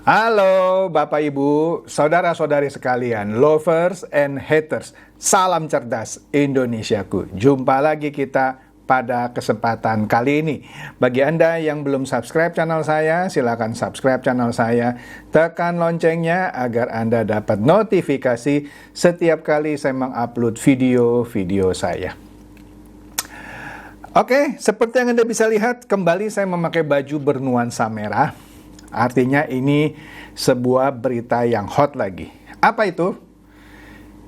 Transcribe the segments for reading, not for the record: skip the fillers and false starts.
Halo Bapak Ibu, saudara-saudari sekalian, lovers and haters, salam cerdas Indonesiaku. Jumpa lagi kita pada kesempatan kali ini. Bagi Anda yang belum subscribe channel saya, silakan subscribe channel saya, tekan loncengnya agar Anda dapat notifikasi setiap kali saya mengupload video-video saya. Oke, seperti yang Anda bisa lihat, kembali saya memakai baju bernuansa merah. Artinya ini sebuah berita yang hot lagi. Apa itu?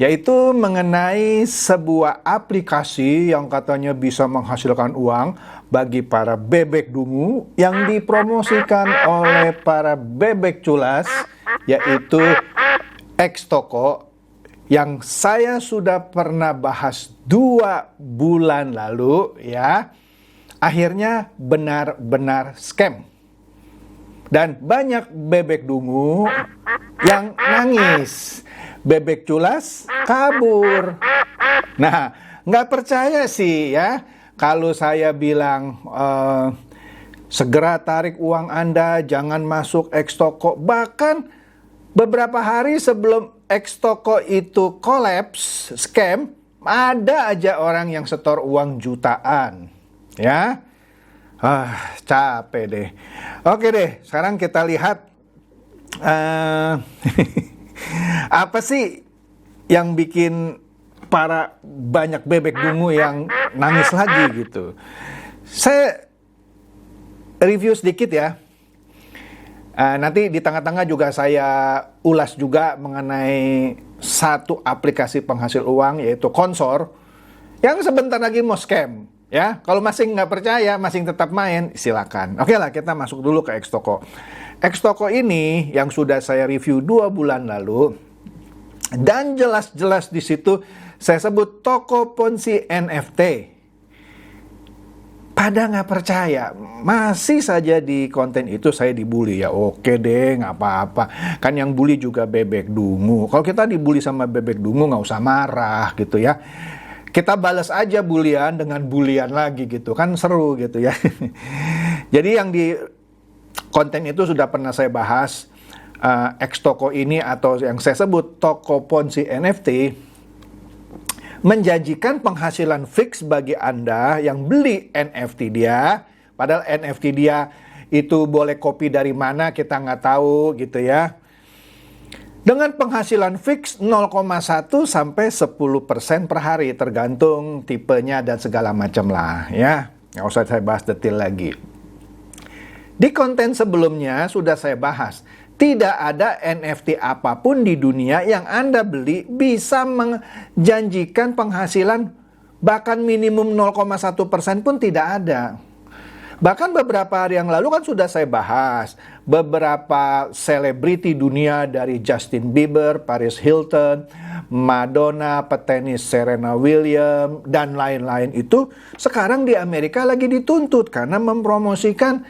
Yaitu mengenai sebuah aplikasi yang katanya bisa menghasilkan uang bagi para bebek dungu yang dipromosikan oleh para bebek culas, yaitu X-Toko, yang saya sudah pernah bahas 2 bulan lalu ya. Akhirnya benar-benar scam. Dan banyak bebek dungu yang nangis. Bebek culas kabur. Nah, nggak percaya sih ya kalau saya bilang segera tarik uang Anda, jangan masuk X-Toko. Bahkan beberapa hari sebelum X-Toko itu kolaps, scam, ada aja orang yang setor uang jutaan. Ya. Capek deh. Oke deh, sekarang kita lihat apa sih yang bikin para banyak bebek dungu yang nangis lagi gitu. Saya review sedikit ya. Nanti di tengah-tengah juga saya ulas juga mengenai satu aplikasi penghasil uang, yaitu Consor, yang sebentar lagi mau scam. Ya, kalau masih nggak percaya, masih tetap main, silakan. Oke lah, kita masuk dulu ke X-Toko. X-Toko ini yang sudah saya review 2 bulan lalu, dan jelas-jelas di situ saya sebut toko ponzi NFT. Pada nggak percaya, masih saja di konten itu saya dibully ya. Oke deh, nggak apa-apa. Kan yang bully juga bebek dungu. Kalau kita dibully sama bebek dungu nggak usah marah gitu ya. Kita balas aja bulian dengan bulian lagi gitu, kan seru gitu ya. Jadi yang di konten itu sudah pernah saya bahas, X-Toko ini atau yang saya sebut toko ponzi NFT menjanjikan penghasilan fix bagi Anda yang beli NFT dia. Padahal NFT dia itu boleh copy dari mana kita nggak tahu gitu ya. Dengan penghasilan fix 0,1 sampai 10% per hari, tergantung tipenya dan segala macam lah ya. Nggak usah saya bahas detail lagi. Di konten sebelumnya sudah saya bahas, tidak ada NFT apapun di dunia yang Anda beli bisa menjanjikan penghasilan bahkan minimum 0,1% pun tidak ada. Bahkan beberapa hari yang lalu kan sudah saya bahas beberapa selebriti dunia dari Justin Bieber, Paris Hilton, Madonna, petenis Serena Williams, dan lain-lain itu sekarang di Amerika lagi dituntut karena mempromosikan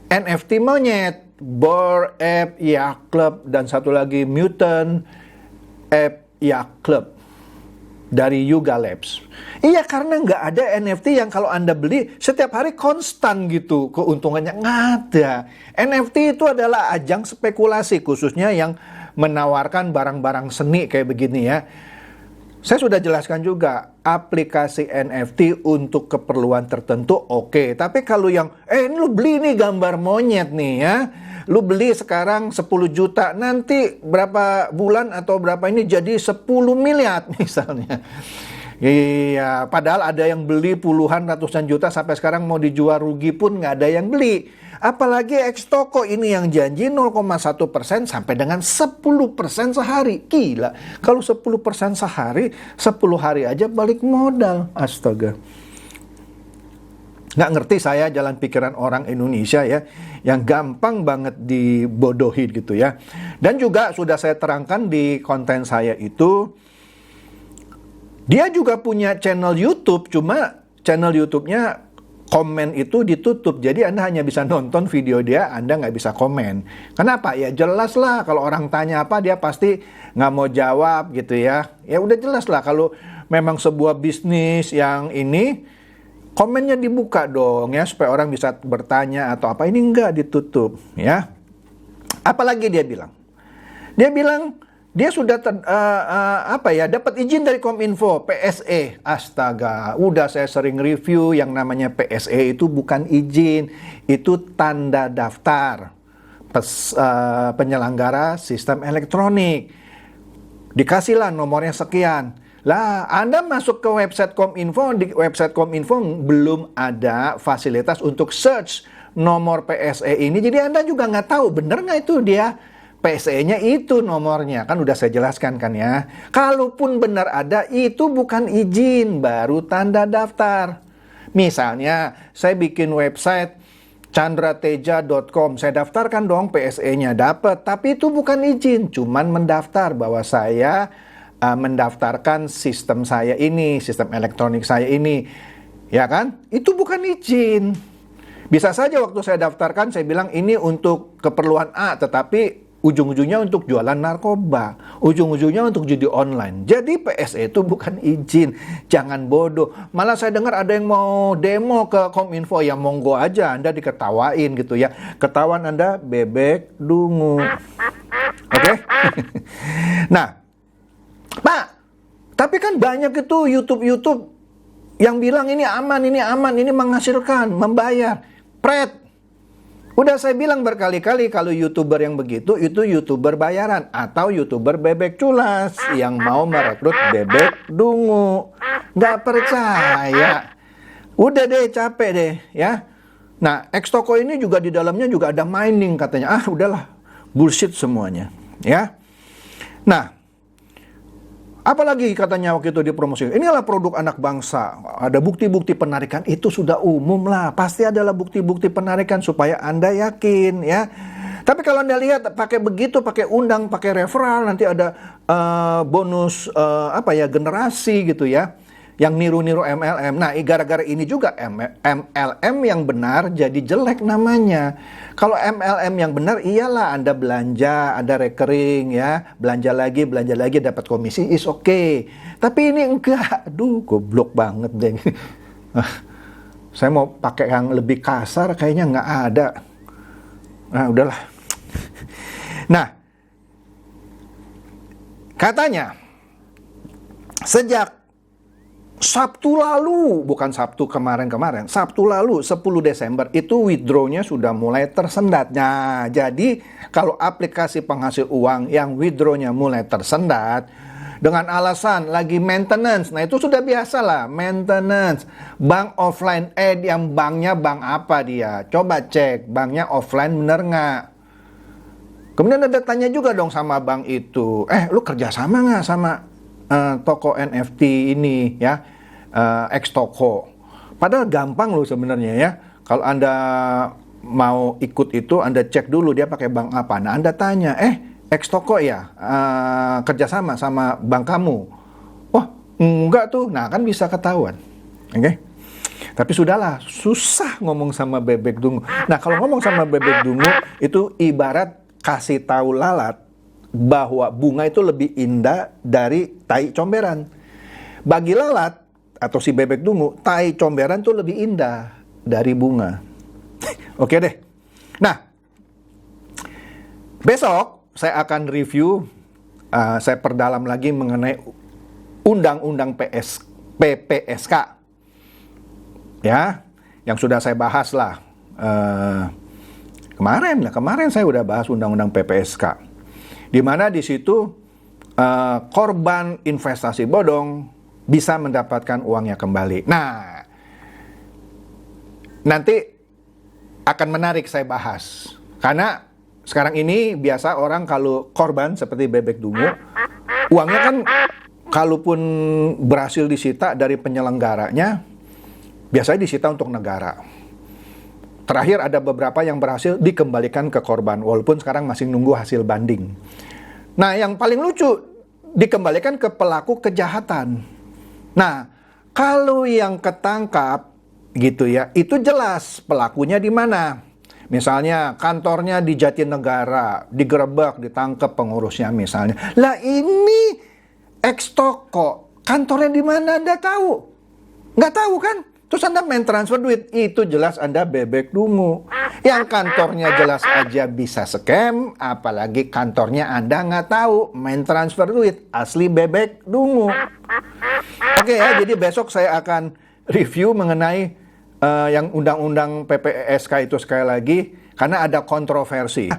NFT monyet, Bored Ape Yacht Club, dan satu lagi Mutant Ape Yacht Club dari Yuga Labs. Iya, karena nggak ada NFT yang kalau Anda beli setiap hari konstan gitu keuntungannya, nggak ada. NFT itu adalah ajang spekulasi, khususnya yang menawarkan barang-barang seni kayak begini ya. Saya sudah jelaskan juga, aplikasi NFT untuk keperluan tertentu oke. Tapi kalau yang, ini lu beli nih gambar monyet nih ya, lu beli sekarang 10 juta, nanti berapa bulan atau berapa ini jadi 10 miliar misalnya. Iya, padahal ada yang beli puluhan ratusan juta sampai sekarang mau dijual rugi pun nggak ada yang beli. Apalagi X-Toko ini yang janji 0,1% sampai dengan 10% sehari. Gila, kalau 10% sehari, 10 hari aja balik modal. Astaga. Nggak ngerti saya jalan pikiran orang Indonesia ya, yang gampang banget dibodohi gitu ya. Dan juga sudah saya terangkan di konten saya itu, dia juga punya channel YouTube, cuma channel YouTube-nya komen itu ditutup. Jadi Anda hanya bisa nonton video dia, Anda nggak bisa komen. Kenapa? Ya jelas lah, kalau orang tanya apa dia pasti nggak mau jawab gitu ya. Ya udah jelas lah, kalau memang sebuah bisnis yang ini, komennya dibuka dong ya, supaya orang bisa bertanya atau apa. Ini enggak, ditutup ya. Apalagi dia bilang? Dia bilang dia sudah dapat izin dari Kominfo, PSE. Astaga, udah saya sering review yang namanya PSE itu bukan izin, itu tanda daftar penyelenggara sistem elektronik. Dikasihlah nomornya sekian. Lah, Anda masuk ke website Kominfo, di website Kominfo belum ada fasilitas untuk search nomor PSE ini. Jadi Anda juga nggak tahu bener nggak itu dia PSE-nya itu nomornya. Kan udah saya jelaskan kan ya. Kalaupun benar ada, itu bukan izin, baru tanda daftar. Misalnya, saya bikin website chandrateja.com. Saya daftarkan dong PSE-nya, dapat. Tapi itu bukan izin, cuman mendaftar bahwa saya mendaftarkan sistem saya ini, sistem elektronik saya ini. Ya kan? Itu bukan izin. Bisa saja waktu saya daftarkan, saya bilang ini untuk keperluan A, tetapi ujung-ujungnya untuk jualan narkoba, ujung-ujungnya untuk judi online. Jadi PSE itu bukan izin, jangan bodoh. Malah saya dengar ada yang mau demo ke Kominfo, ya monggo aja, Anda diketawain gitu ya. Ketahuan Anda bebek dungu. Oke? Nah, Pak, tapi kan banyak itu YouTube yang bilang ini aman, ini menghasilkan, membayar. Pret. Udah saya bilang berkali-kali kalau YouTuber yang begitu itu YouTuber bayaran atau YouTuber bebek culas yang mau merekrut bebek dungu. Nggak percaya. Udah deh, capek deh ya. Nah, Xtoko ini juga di dalamnya juga ada mining katanya. Ah, udahlah. Bullshit semuanya, ya. Nah, apalagi katanya waktu itu dipromosikan, inilah produk anak bangsa, ada bukti-bukti penarikan, itu sudah umum lah, pasti adalah bukti-bukti penarikan supaya Anda yakin ya. Tapi kalau Anda lihat pakai begitu, pakai undang, pakai referral, nanti ada bonus generasi gitu ya, yang niru-niru MLM. Nah, gara-gara ini juga MLM yang benar jadi jelek namanya. Kalau MLM yang benar, iyalah Anda belanja, ada recurring ya, belanja lagi dapat komisi, is okay. Tapi ini enggak, aduh goblok banget deh. Saya mau pakai yang lebih kasar, kayaknya nggak ada. Nah, udahlah. Nah, katanya sejak Sabtu lalu, bukan Sabtu kemarin, Sabtu lalu 10 Desember itu withdraw-nya sudah mulai tersendat. Nah, jadi kalau aplikasi penghasil uang yang withdraw-nya mulai tersendat dengan alasan lagi maintenance, nah itu sudah biasa lah, maintenance. Bank offline, yang banknya bank apa dia? Coba cek, banknya offline bener nggak? Kemudian ada tanya juga dong sama bank itu, lu kerjasama nggak sama toko NFT ini ya, Xtoko. Padahal gampang loh sebenarnya ya. Kalau Anda mau ikut itu, Anda cek dulu dia pakai bank apa. Nah, Anda tanya, Xtoko ya, kerjasama sama bank kamu? Wah, enggak tuh. Nah, kan bisa ketahuan. Oke? Tapi sudahlah, susah ngomong sama bebek dungu. Nah, kalau ngomong sama bebek dungu, itu ibarat kasih tahu lalat bahwa bunga itu lebih indah dari tai comberan. Bagi lalat atau si bebek dungu, tai comberan itu lebih indah dari bunga. Oke deh. Nah, besok saya akan review, saya perdalam lagi mengenai undang-undang PPSK. Ya, yang sudah saya bahas lah. Kemarin saya udah bahas undang-undang PPSK. Di mana di situ korban investasi bodong bisa mendapatkan uangnya kembali. Nah, nanti akan menarik saya bahas. Karena sekarang ini biasa orang kalau korban seperti bebek dungu, uangnya kan kalaupun berhasil disita dari penyelenggaranya, biasanya disita untuk negara. Terakhir ada beberapa yang berhasil dikembalikan ke korban, walaupun sekarang masih nunggu hasil banding. Nah, yang paling lucu, dikembalikan ke pelaku kejahatan. Nah, kalau yang ketangkap gitu ya, itu jelas pelakunya di mana. Misalnya kantornya di Jatinegara, digerebek, ditangkap pengurusnya misalnya. Lah ini Xtoko, kantornya di mana Anda tahu? Nggak tahu kan? Terus Anda main transfer duit, itu jelas Anda bebek dungu. Yang kantornya jelas aja bisa scam, apalagi kantornya Anda nggak tahu main transfer duit, asli bebek dungu. Oke ya, jadi besok saya akan review mengenai yang undang-undang PPSK itu sekali lagi, karena ada kontroversi.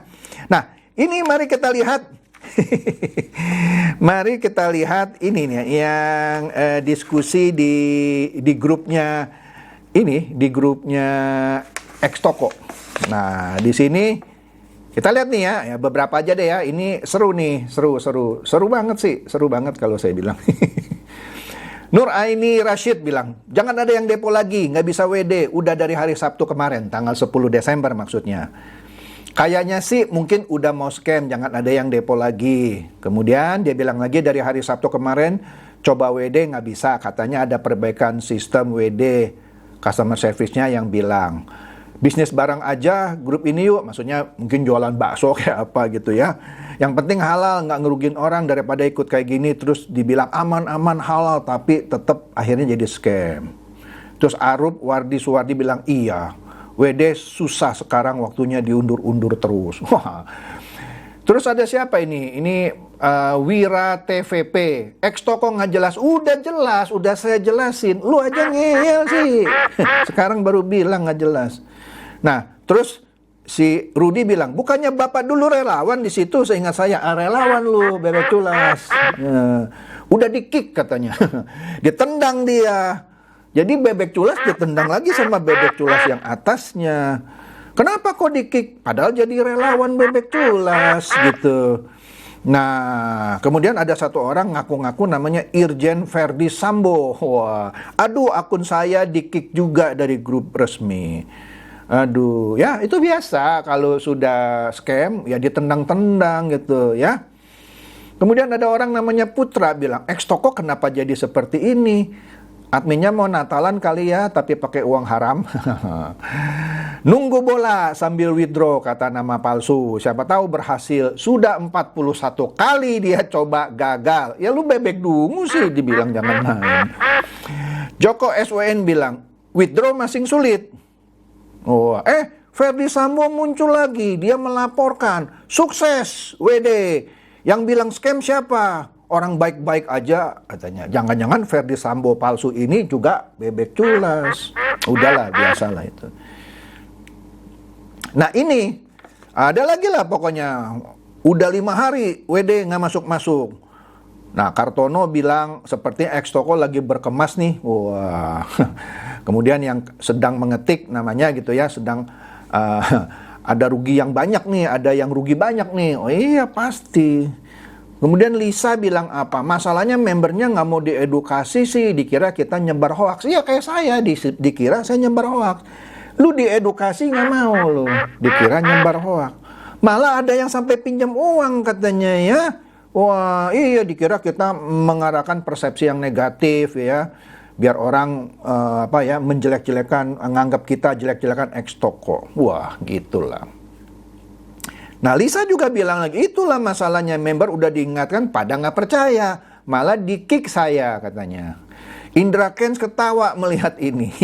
Nah, ini mari kita lihat. Mari kita lihat ini nih yang diskusi di grupnya ini, di grupnya Xtoko. Nah, di sini kita lihat nih ya beberapa aja deh ya. Ini seru nih, seru banget sih, seru banget kalau saya bilang. Nur Aini Rashid bilang, jangan ada yang depo lagi, nggak bisa WD, udah dari hari Sabtu kemarin, tanggal 10 Desember maksudnya. Kayaknya sih mungkin udah mau scam, jangan ada yang depo lagi. Kemudian dia bilang lagi dari hari Sabtu kemarin, coba WD nggak bisa, katanya ada perbaikan sistem WD, customer service-nya yang bilang. Bisnis barang aja, grup ini yuk, maksudnya mungkin jualan bakso kayak apa gitu ya. Yang penting halal, nggak ngerugin orang daripada ikut kayak gini, terus dibilang aman-aman halal, tapi tetap akhirnya jadi scam. Terus Arup Wardi Suwardi bilang, iya, WD susah sekarang waktunya diundur-undur terus. Wah. Terus ada siapa ini? Ini Wira TVP. Xtoko nggak jelas. Udah saya jelasin. Lu aja ngeyel sih. Sekarang baru bilang nggak jelas. Nah, terus si Rudi bilang, bukannya Bapak dulu relawan di situ, seingat saya, relawan lu, bebek culas. Udah di-kick katanya. Ditendang dia. Jadi bebek culas ditendang lagi sama bebek culas yang atasnya. Kenapa kok di-kick? Padahal jadi relawan bebek culas gitu. Nah, kemudian ada satu orang ngaku-ngaku namanya Irjen Verdi Sambo. Wah, aduh akun saya di-kick juga dari grup resmi. Aduh, ya itu biasa kalau sudah scam ya ditendang-tendang gitu ya. Kemudian ada orang namanya Putra bilang, Xtoko kenapa jadi seperti ini? Adminnya mau Natalan kali ya, tapi pakai uang haram. Nunggu bola sambil withdraw, kata nama palsu. Siapa tahu berhasil. Sudah 41 kali dia coba gagal. Ya lu bebek dungu sih, dibilang jangan main. Joko SWN bilang, withdraw masing sulit. Oh, Verdi Sambo muncul lagi. Dia melaporkan, sukses WD. Yang bilang scam siapa? Orang baik-baik aja katanya. Jangan-jangan Verdi Sambo palsu ini juga bebek culas. Udahlah, biasalah itu. Nah ini, ada lagi lah pokoknya. Udah 5 hari WD nggak masuk-masuk. Nah Kartono bilang seperti Xtoko lagi berkemas nih. Wah. Kemudian yang sedang mengetik namanya gitu ya, sedang ada rugi yang banyak nih, ada yang rugi banyak nih. Oh iya pasti. Kemudian Lisa bilang apa? Masalahnya membernya nggak mau diedukasi sih, dikira kita nyebar hoax. Iya kayak saya, dikira saya nyebar hoax. Lu diedukasi nggak mau lu, dikira nyebar hoax. Malah ada yang sampai pinjam uang katanya ya. Wah iya dikira kita mengarahkan persepsi yang negatif ya. Biar orang menjelek-jelekan, nganggap kita jelek-jelekan Xtoko. Wah gitulah. Nah Lisa juga bilang lagi, itulah masalahnya, member udah diingatkan pada nggak percaya, malah di-kick saya katanya. Indra Kens ketawa melihat ini.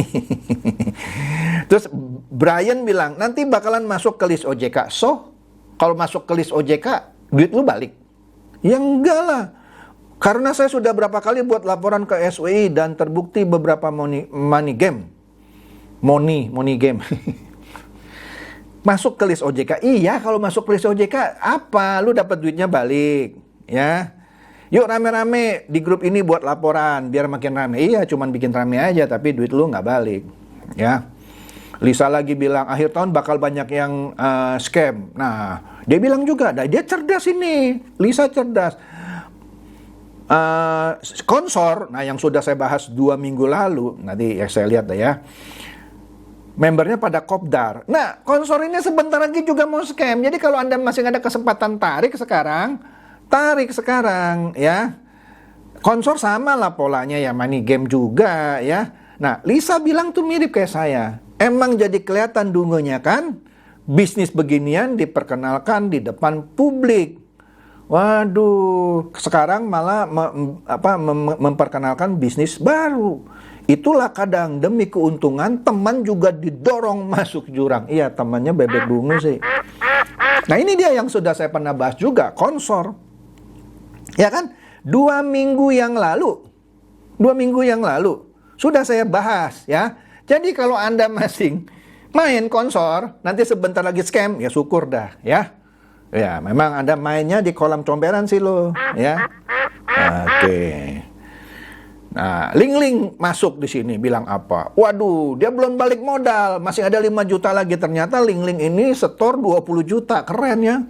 Terus Brian bilang, nanti bakalan masuk ke list OJK. So, kalau masuk ke list OJK, duit lu balik? Ya enggak lah. Karena saya sudah berapa kali buat laporan ke SWI dan terbukti beberapa money game. Money game. Masuk ke list OJK. Iya, kalau masuk ke list OJK, apa? Lu dapat duitnya balik, ya. Yuk rame-rame di grup ini buat laporan, biar makin rame. Iya, cuman bikin rame aja, tapi duit lu nggak balik, ya. Lisa lagi bilang, akhir tahun bakal banyak yang scam. Nah, dia bilang juga, dia cerdas ini. Lisa cerdas. Konsor, nah yang sudah saya bahas 2 minggu lalu, nanti saya lihat ya. Membernya pada kopdar. Nah, konsor ini sebentar lagi juga mau scam. Jadi kalau Anda masih ada kesempatan tarik sekarang ya. Konsor sama lah polanya ya, money game juga ya. Nah, Lisa bilang tuh mirip kayak saya. Emang jadi kelihatan dungunya kan? Bisnis beginian diperkenalkan di depan publik. Waduh, sekarang malah memperkenalkan bisnis baru. Itulah kadang demi keuntungan teman juga didorong masuk jurang. Iya, temannya bebek bungu sih. Nah, ini dia yang sudah saya pernah bahas juga, konsor. Ya kan? 2 minggu yang lalu sudah saya bahas ya. Jadi kalau Anda masing main konsor, nanti sebentar lagi scam, ya syukur dah ya. Ya, memang Anda mainnya di kolam comberan sih lo ya. Oke. Nah, Ling masuk di sini bilang apa? Waduh, dia belum balik modal, masih ada 5 juta lagi. Ternyata Ling ini setor 20 juta, keren ya.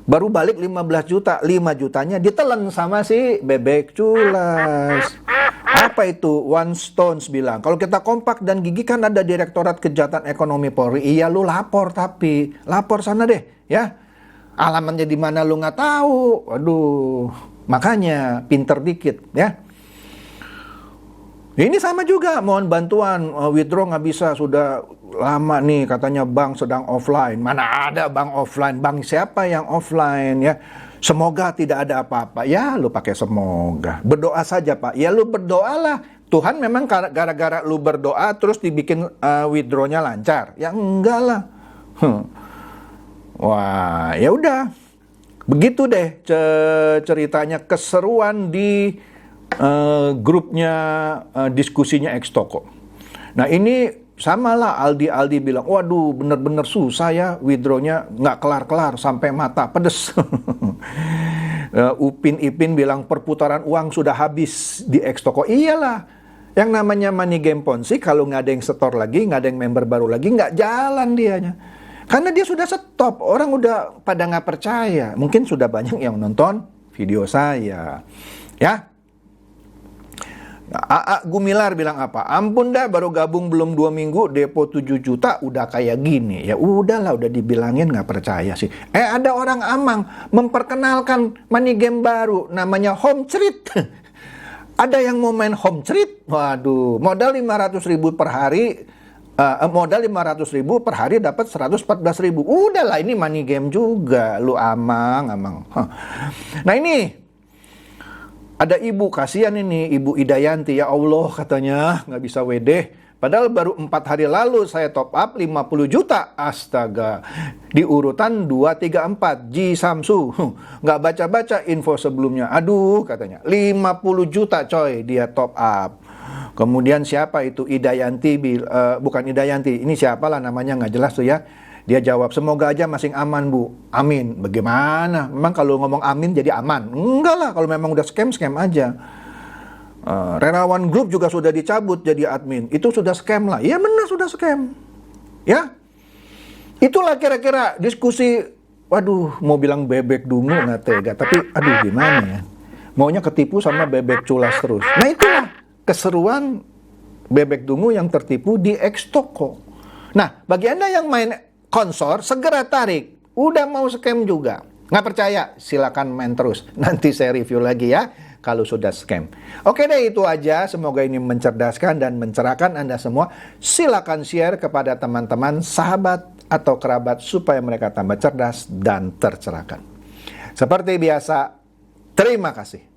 Baru balik 15 juta, 5 jutanya ditelan sama si bebek culas. Apa itu? One Stones bilang, kalau kita kompak dan gigi kan ada Direktorat Kejahatan Ekonomi Polri. Iya, lu lapor, tapi lapor sana deh ya. Alamatnya di mana lu nggak tahu. Waduh, makanya pinter dikit ya. Ini sama juga, mohon bantuan, withdraw nggak bisa, sudah lama nih katanya bank sedang offline. Mana ada bank offline, bank siapa yang offline ya. Semoga tidak ada apa-apa. Ya lu pakai semoga, berdoa saja Pak. Ya lu berdoalah, Tuhan memang gara-gara lu berdoa terus dibikin withdrawnya lancar. Ya enggak lah. Wah, ya udah. Begitu deh ceritanya, keseruan di grupnya diskusinya X-Toko. Nah ini sama lah, Aldi bilang, waduh bener-bener susah ya withdrawnya, nggak kelar-kelar sampai mata pedes. Ipin bilang perputaran uang sudah habis di X-Toko. Iyalah, yang namanya money game Ponzi, kalau nggak ada yang setor lagi, nggak ada yang member baru lagi, nggak jalan dianya. Karena dia sudah stop, orang udah pada nggak percaya. Mungkin sudah banyak yang nonton video saya, ya. AA Gumilar bilang apa? Ampun dah, baru gabung belum 2 minggu, depo 7 juta udah kayak gini. Ya udahlah, udah dibilangin nggak percaya sih. Ada orang Amang memperkenalkan money game baru, namanya Home Treat. Ada yang mau main Home Treat? Waduh, modal 500.000 per hari, modal 500.000 per hari dapat 114.000. Udahlah, ini money game juga, lu Amang. Nah ini ada ibu, kasihan ini, Ibu Idayanti, ya Allah katanya nggak bisa WD. Padahal baru 4 hari lalu saya top up 50 juta. Astaga, di urutan 2, 3, 4, Ji Samsu. Nggak baca-baca info sebelumnya. Aduh katanya, 50 juta coy dia top up. Kemudian siapa itu? Idayanti, bukan Idayanti, ini siapalah namanya, nggak jelas tuh ya. Dia jawab, semoga aja masing aman Bu. Amin. Bagaimana? Memang kalau ngomong amin jadi aman? Enggak lah, kalau memang udah scam aja. Relawan grup juga sudah dicabut jadi admin. Itu sudah scam lah. Iya benar sudah scam. Ya. Itulah kira-kira diskusi. Waduh, mau bilang bebek dungu nggak tega. Tapi aduh gimana ya. Maunya ketipu sama bebek culas terus. Nah itulah keseruan bebek dungu yang tertipu di X-Toko. Nah, bagi Anda yang main konsor, segera tarik. Udah mau scam juga. Nggak percaya? Silakan main terus. Nanti saya review lagi ya kalau sudah scam. Oke deh, itu aja. Semoga ini mencerdaskan dan mencerahkan Anda semua. Silakan share kepada teman-teman, sahabat, atau kerabat supaya mereka tambah cerdas dan tercerahkan. Seperti biasa, terima kasih.